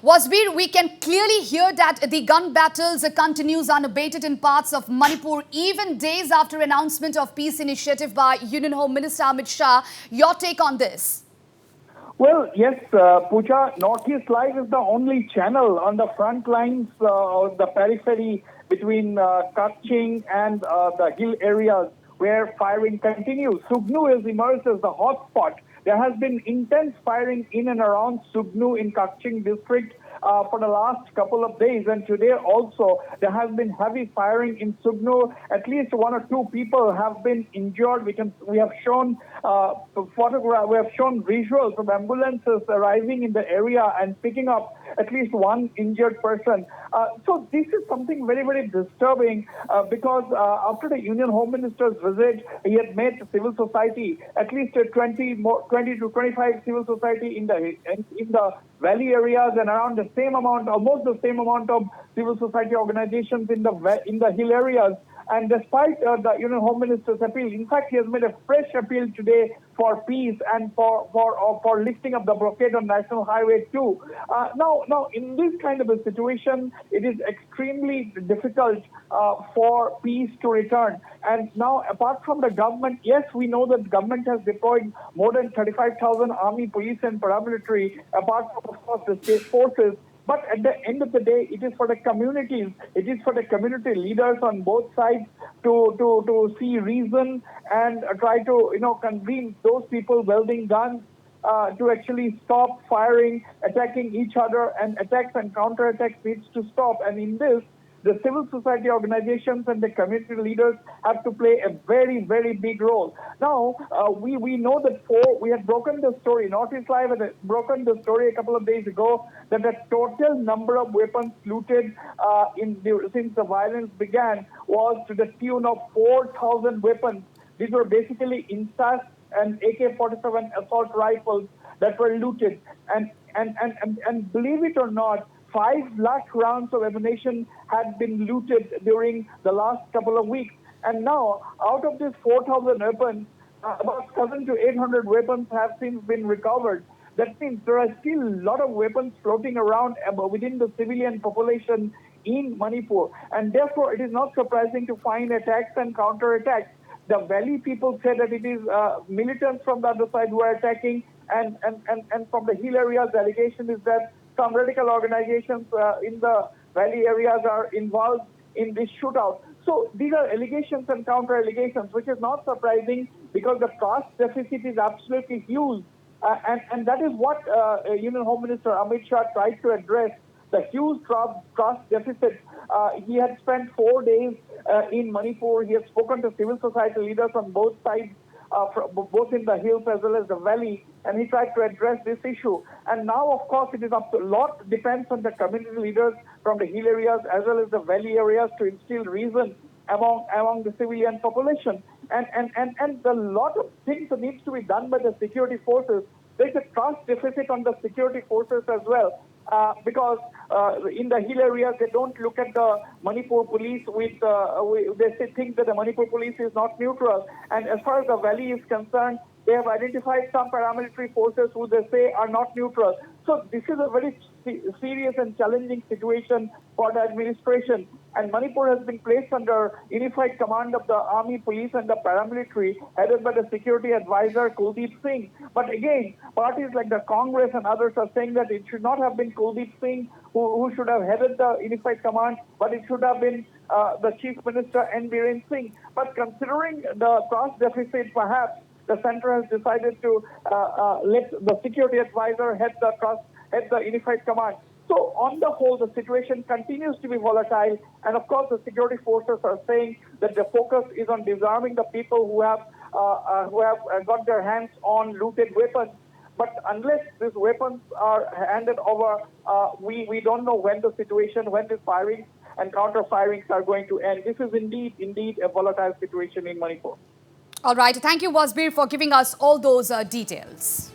Wasbir, we can clearly hear that the gun battles continues unabated in parts of Manipur, even days after announcement of peace initiative by Union Home Minister Amit Shah. Your take on this? Well, yes, Pooja, Northeast Live is the only channel on the front lines of the periphery between Kakching and the hill areas where firing continues. Sugnu has emerged as the hotspot. There has been intense firing in and around Sugnu in Kakching district for the last couple of days, and today also there has been heavy firing in Sugnu. At least one or two people have been injured. We have shown we have shown visuals of ambulances arriving in the area and picking up at least one injured person. So this is something very, very disturbing because after the Union Home Minister's visit, he had met civil society, at least 20 to 25 civil society in the valley areas, and around the same amount, almost the same amount of civil society organizations in the hill areas. And despite the Union Home Minister's appeal, in fact, he has made a fresh appeal today for peace and for lifting of the blockade on National Highway 2. Now, in this kind of a situation, it is extremely difficult for peace to return. And now, apart from the government, yes, we know that the government has deployed more than 35,000 army, police, and paramilitary, apart from, of course, the state forces. But at the end of the day, it is for the communities, it is for the community leaders on both sides to see reason and try to, convince those people wielding guns to actually stop firing, attacking each other, and attacks and counterattacks needs to stop. And in this, the civil society organizations and the community leaders have to play a very, very big role. Now, we know that we had broken the story. Northeast Live had broken the story a couple of days ago that the total number of weapons looted since the violence began was to the tune of 4,000 weapons. These were basically INSAS and AK-47 assault rifles that were looted. And believe it or not, 5 lakh rounds of ammunition had been looted during the last couple of weeks. And now, out of these 4,000 weapons, about 700 to 800 weapons have since been recovered. That means there are still a lot of weapons floating around within the civilian population in Manipur. And therefore, it is not surprising to find attacks and counterattacks. The valley people say that it is militants from the other side who are attacking, and from the hill areas, the allegation is that some radical organizations in the valley areas are involved in this shootout. So these are allegations and counter-allegations, which is not surprising because the trust deficit is absolutely huge. And that is what Union Home Minister Amit Shah tried to address, the huge trust deficit. He had spent 4 days in Manipur. He has spoken to civil society leaders on both sides, both in the hills as well as the valley, and he tried to address this issue. And now, of course, it is up to a lot depends on the community leaders from the hill areas as well as the valley areas to instill reason among the civilian population. And a lot of things that needs to be done by the security forces. There's a trust deficit on the security forces as well. Because in the hill areas, they don't look at the Manipur police they think that the Manipur police is not neutral. And as far as the valley is concerned, they have identified some paramilitary forces who they say are not neutral. So this is a very serious and challenging situation for the administration. And Manipur has been placed under unified command of the army, police, and the paramilitary, headed by the security advisor 𝗡𝗢𝗥𝗧𝗏. But again, parties like the Congress and others are saying that it should not have been 𝗡𝗢𝗥𝗧𝗏 who should have headed the unified command, but it should have been the Chief Minister 𝗟𝗓𝗡𝗏. But considering the trust deficit, perhaps the center has decided to let the security advisor head the unified command. So on the whole, the situation continues to be volatile. And of course, the security forces are saying that the focus is on disarming the people who have got their hands on looted weapons. But unless these weapons are handed over, we don't know when the firing and counter firings are going to end. This is indeed a volatile situation in Manipur. All right. Thank you, Wasbir, for giving us all those details.